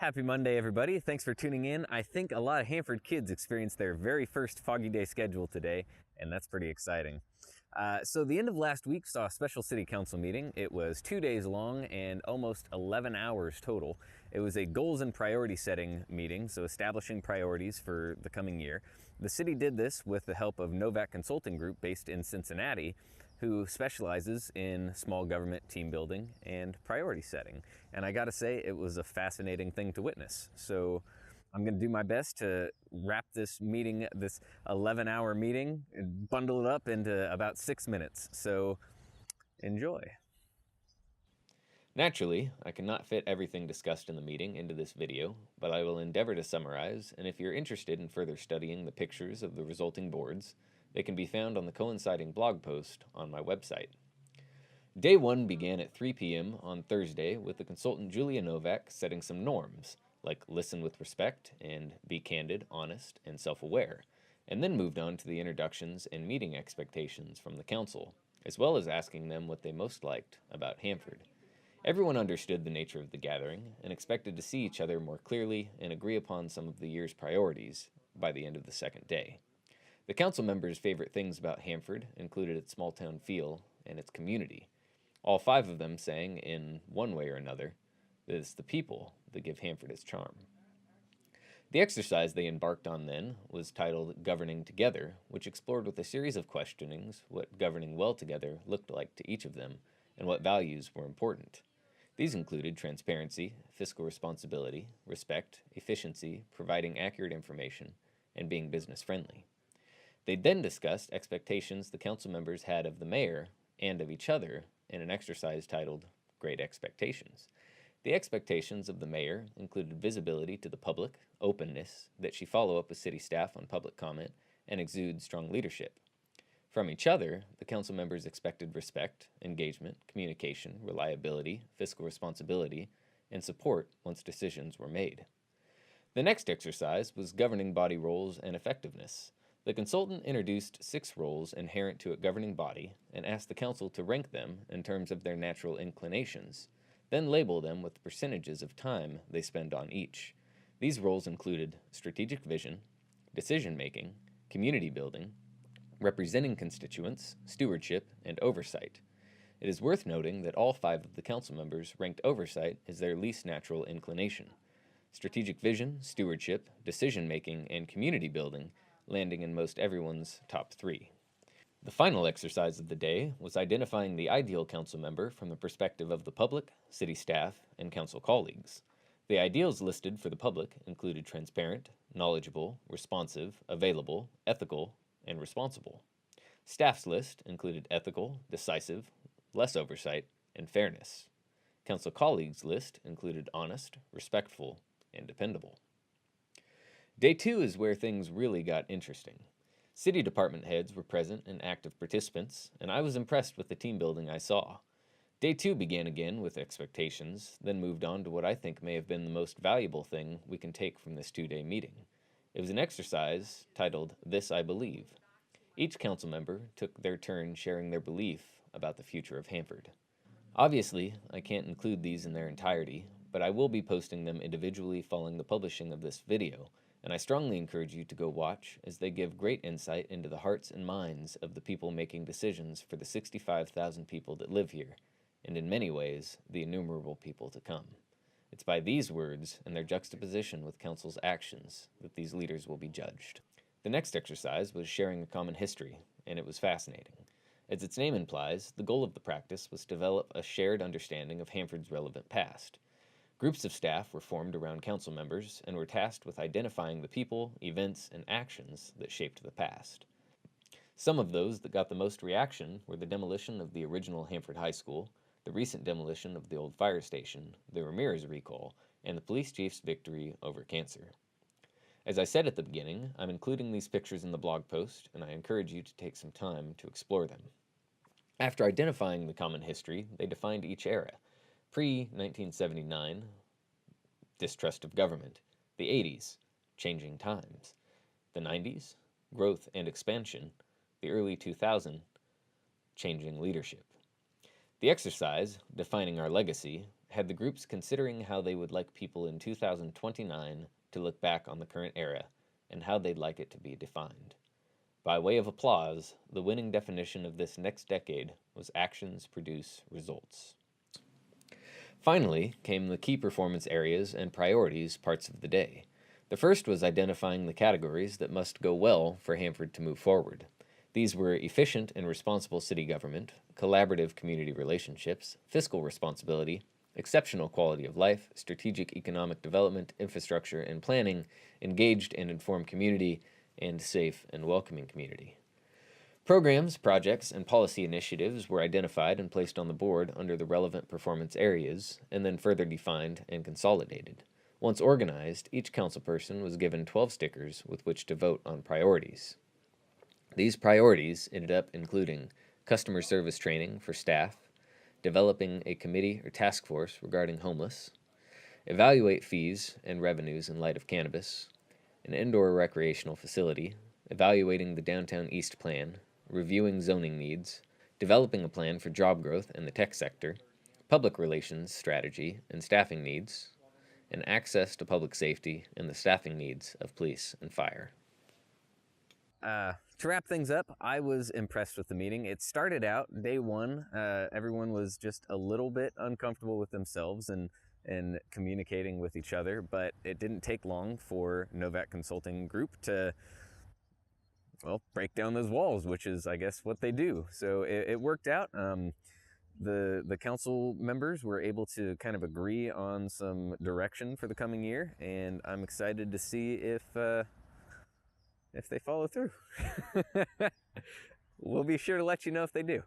Happy Monday, everybody. Thanks for tuning in. I think a lot of Hanford kids experienced their very first foggy day schedule today, and that's pretty exciting. So the end of last week saw a special city council meeting. It was 2 days long and almost 11 hours total. It was a goals and priority setting meeting, so establishing priorities for the coming year. The city did this with the help of Novak Consulting Group based in Cincinnati, who specializes in small government team building and priority setting. And I gotta say, it was a fascinating thing to witness. So I'm gonna do my best to wrap this meeting, this 11-hour meeting, and bundle it up into about 6 minutes. So enjoy. Naturally, I cannot fit everything discussed in the meeting into this video, but I will endeavor to summarize, and if you're interested in further studying the pictures of the resulting boards, they can be found on the coinciding blog post on my website. Day 1 began at 3 p.m. on Thursday with the consultant Julia Novak setting some norms, like listen with respect and be candid, honest, and self-aware, and then moved on to the introductions and meeting expectations from the council, as well as asking them what they most liked about Hanford. Everyone understood the nature of the gathering and expected to see each other more clearly and agree upon some of the year's priorities by the end of the second day. The council members' favorite things about Hanford included its small-town feel and its community. All 5 of them saying, in one way or another, that it's the people that give Hanford its charm. The exercise they embarked on then was titled Governing Together, which explored with a series of questionings what governing well together looked like to each of them and what values were important. These included transparency, fiscal responsibility, respect, efficiency, providing accurate information, and being business-friendly. They then discussed expectations the council members had of the mayor and of each other in an exercise titled Great Expectations. The expectations of the mayor included visibility to the public, openness, that she follow up with city staff on public comment, and exude strong leadership. From each other, the council members expected respect, engagement, communication, reliability, fiscal responsibility, and support once decisions were made. The next exercise was governing body roles and effectiveness. The consultant introduced 6 roles inherent to a governing body and asked the council to rank them in terms of their natural inclinations, then label them with percentages of time they spend on each. These roles included strategic vision, decision-making, community building, representing constituents, stewardship, and oversight. It is worth noting that all 5 of the council members ranked oversight as their least natural inclination. Strategic vision, stewardship, decision-making, and community building landing in most everyone's top 3. The final exercise of the day was identifying the ideal council member from the perspective of the public, city staff, and council colleagues. The ideals listed for the public included transparent, knowledgeable, responsive, available, ethical, and responsible. Staff's list included ethical, decisive, less oversight, and fairness. Council colleagues' list included honest, respectful, and dependable. Day 2 is where things really got interesting. City department heads were present and active participants, and I was impressed with the team building I saw. Day 2 began again with expectations, then moved on to what I think may have been the most valuable thing we can take from this 2-day meeting. It was an exercise titled This I Believe. Each council member took their turn sharing their belief about the future of Hanford. Obviously, I can't include these in their entirety, but I will be posting them individually following the publishing of this video, and I strongly encourage you to go watch as they give great insight into the hearts and minds of the people making decisions for the 65,000 people that live here, and in many ways, the innumerable people to come. It's by these words and their juxtaposition with council's actions that these leaders will be judged. The next exercise was sharing a common history, and it was fascinating. As its name implies, the goal of the practice was to develop a shared understanding of Hanford's relevant past. Groups of staff were formed around council members and were tasked with identifying the people, events, and actions that shaped the past. Some of those that got the most reaction were the demolition of the original Hanford High School, the recent demolition of the old fire station, the Ramirez recall, and the police chief's victory over cancer. As I said at the beginning, I'm including these pictures in the blog post, and I encourage you to take some time to explore them. After identifying the common history, they defined each era. Pre-1979, distrust of government. The 80s, changing times. The 90s, growth and expansion. The early 2000s, changing leadership. The exercise, defining our legacy, had the groups considering how they would like people in 2029 to look back on the current era and how they'd like it to be defined. By way of applause, the winning definition of this next decade was actions produce results. Finally came the key performance areas and priorities parts of the day. The first was identifying the categories that must go well for Hanford to move forward. These were efficient and responsible city government, collaborative community relationships, fiscal responsibility, exceptional quality of life, strategic economic development, infrastructure and planning, engaged and informed community, and safe and welcoming community. Programs, projects, and policy initiatives were identified and placed on the board under the relevant performance areas, and then further defined and consolidated. Once organized, each councilperson was given 12 stickers with which to vote on priorities. These priorities ended up including customer service training for staff, developing a committee or task force regarding homeless, evaluate fees and revenues in light of cannabis, an indoor recreational facility, evaluating the Downtown East Plan, reviewing zoning needs, developing a plan for job growth in the tech sector, public relations strategy and staffing needs, and access to public safety and the staffing needs of police and fire. To wrap things up, I was impressed with the meeting. It started out, day one, everyone was just a little bit uncomfortable with themselves and communicating with each other, but it didn't take long for Novak Consulting Group to, well, break down those walls, which is, I guess, what they do. So it worked out. The council members were able to kind of agree on some direction for the coming year, and I'm excited to see if they follow through. We'll be sure to let you know if they do.